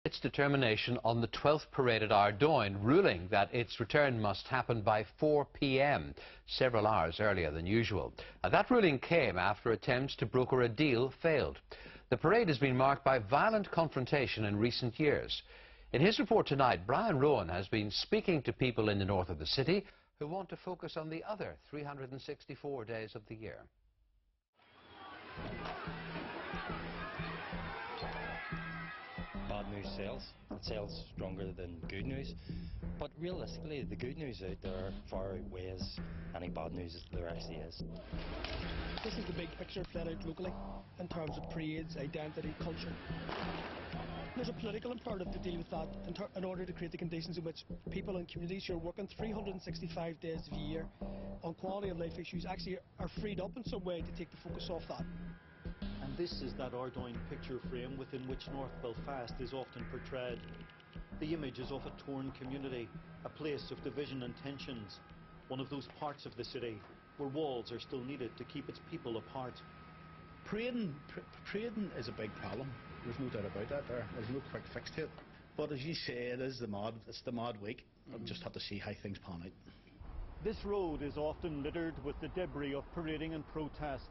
its determination on the 12th parade at Ardoyne, ruling that its return must happen by 4 p.m, several hours earlier than usual. That ruling came after attempts to broker a deal failed. The parade has been marked by violent confrontation in recent years. In his report tonight, Brian Rowan has been speaking to people in the north of the city who want to focus on the other 364 days of the year. Bad news sells. It sells stronger than good news. But realistically, the good news out there far outweighs any bad news there actually is. This is the big picture played out locally in terms of parades, identity, culture. There's a political imperative to deal with that in order to create the conditions in which people and communities who are working 365 days of the year on quality of life issues actually are freed up in some way to take the focus off that. And this is that Ardoyne picture frame within which North Belfast is often portrayed. The image is of a torn community, a place of division and tensions, one of those parts of the city where walls are still needed to keep its people apart. Parading is a big problem. There's no doubt about that. There's no quick fix to it. But as you say, it's the mad week. I'll just have to see how things pan out. This road is often littered with the debris of parading and protest,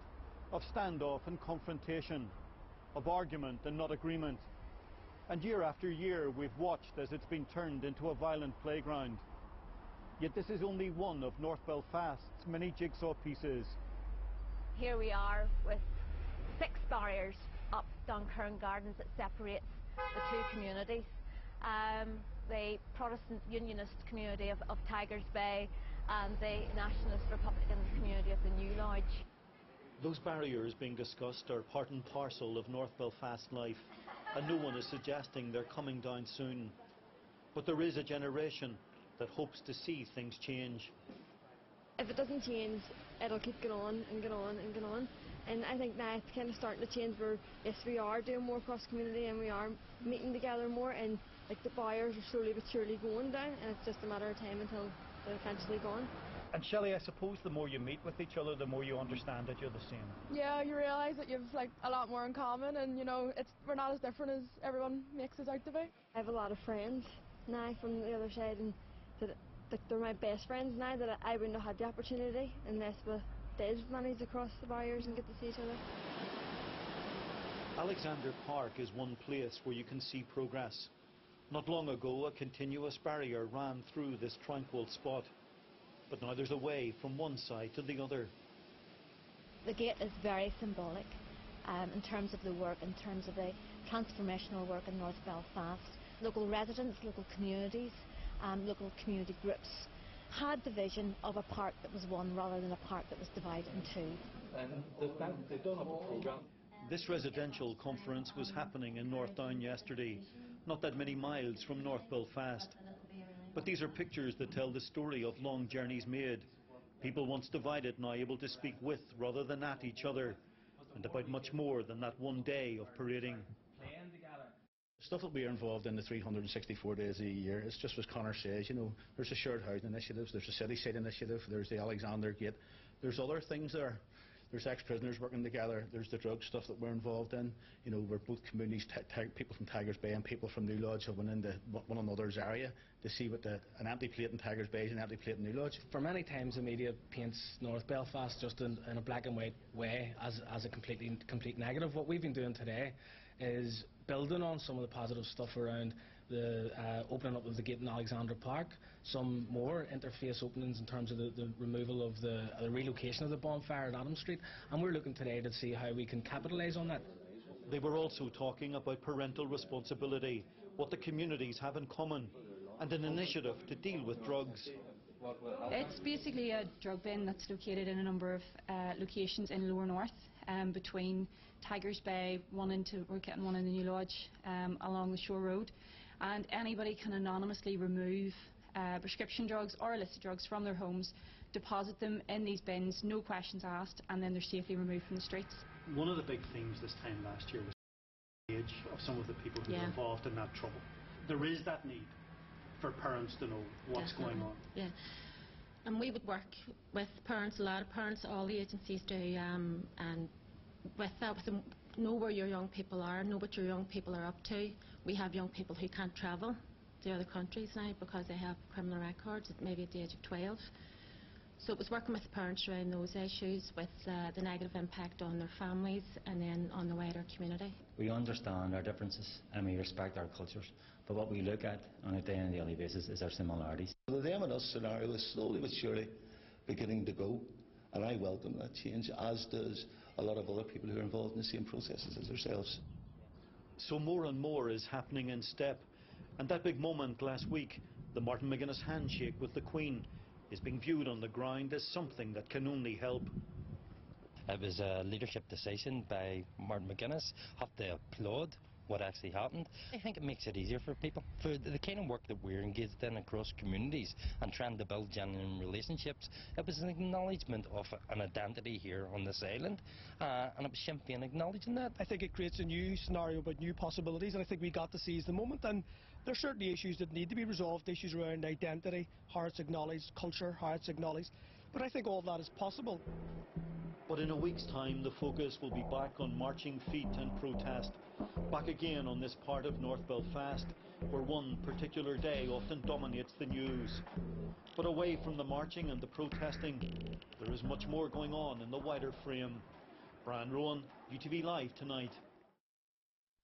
of standoff and confrontation, of argument and not agreement. And year after year we've watched as it's been turned into a violent playground. Yet this is only one of North Belfast's many jigsaw pieces. Here we are with 6 barriers up Dunkirk Gardens that separates the two communities. The Protestant Unionist community of Tigers Bay and the Nationalist Republican community of the New Lodge. Those barriers being discussed are part and parcel of North Belfast life, and no one is suggesting they're coming down soon. But there is a generation that hopes to see things change. If it doesn't change, it'll keep going on and going on and going on. And I think now it's kind of starting to change where, yes, we are doing more cross community and we are meeting together more, and like the barriers are slowly but surely going down, and it's just a matter of time until they're eventually gone. And Shelley, I suppose the more you meet with each other, the more you understand that you're the same. Yeah, you realise that you've like a lot more in common, and you know, we're not as different as everyone makes us out to be. I have a lot of friends now from the other side, and they're my best friends now, that I wouldn't have had the opportunity unless we did manage to cross the barriers and get to see each other. Alexander Park is one place where you can see progress. Not long ago, a continuous barrier ran through this tranquil spot. But now there's a way from one side to the other. The gate is very symbolic in terms of the work, in terms of the transformational work in North Belfast. Local residents, local communities, local community groups had the vision of a park that was one rather than a park that was divided in two. And they've done a programme. This residential conference was happening in North Down yesterday, not that many miles from North Belfast. But these are pictures that tell the story of long journeys made. People once divided, now able to speak with rather than at each other, and about much more than that one day of parading. Stuff that we are involved in the 364 days a year, it's just as Connor says, you know, there's the shared housing initiatives, there's the city site initiative, there's the Alexander Gate, there's other things there. There's ex-prisoners working together, there's the drug stuff that we're involved in. You know, we're both communities, people from Tigers Bay and people from New Lodge have went into one another's area to see what an empty plate in Tigers Bay is an empty plate in New Lodge. For many times the media paints North Belfast just in a black and white way as a complete negative. What we've been doing today is building on some of the positive stuff around the opening up of the gate in Alexander Park, some more interface openings in terms of the removal of the relocation of the bonfire at Adam Street, and we're looking today to see how we can capitalise on that. They were also talking about parental responsibility, what the communities have in common, and an initiative to deal with drugs. It's basically a drug bin that's located in a number of locations in Lower North, between Tigers Bay, we're getting one in the New Lodge, along the Shore Road, and anybody can anonymously remove prescription drugs or illicit drugs from their homes, deposit them in these bins, no questions asked, and then they're safely removed from the streets. One of the big themes this time last year was the age of some of the people who were involved in that trouble. There is that need for parents to know what's going on. Yeah, and we would work with parents, a lot of parents, all the agencies do, and with that, with know where your young people are, know what your young people are up to. We have young people who can't travel to other countries now because they have criminal records, maybe at the age of 12. So it was working with parents around those issues, with the negative impact on their families and then on the wider community. We understand our differences and we respect our cultures, but what we look at on a day-on-daily basis is our similarities. The them and us scenario is slowly but surely beginning to go, and I welcome that change, as does a lot of other people who are involved in the same processes as ourselves. So more and more is happening in step, and that big moment last week, the Martin McGuinness handshake with the Queen, is being viewed on the ground as something that can only help. It was a leadership decision by Martin McGuinness. Have to applaud what actually happened. I think it makes it easier for people. For the kind of work that we're engaged in across communities and trying to build genuine relationships, it was an acknowledgement of an identity here on this island, and it was Sinn Féin acknowledging that. I think it creates a new scenario about new possibilities, and I think we got to seize the moment. And there are certainly issues that need to be resolved, issues around identity, how it's acknowledged, culture, how it's acknowledged. But I think all that is possible. But in a week's time, the focus will be back on marching feet and protest. Back again on this part of North Belfast, where one particular day often dominates the news. But away from the marching and the protesting, there is much more going on in the wider frame. Brian Rowan, UTV Live tonight.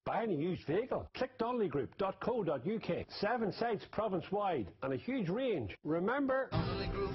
Buying a used vehicle? Click donnellygroup.co.uk. 7 sites province-wide and a huge range. Remember, Donnelly Group.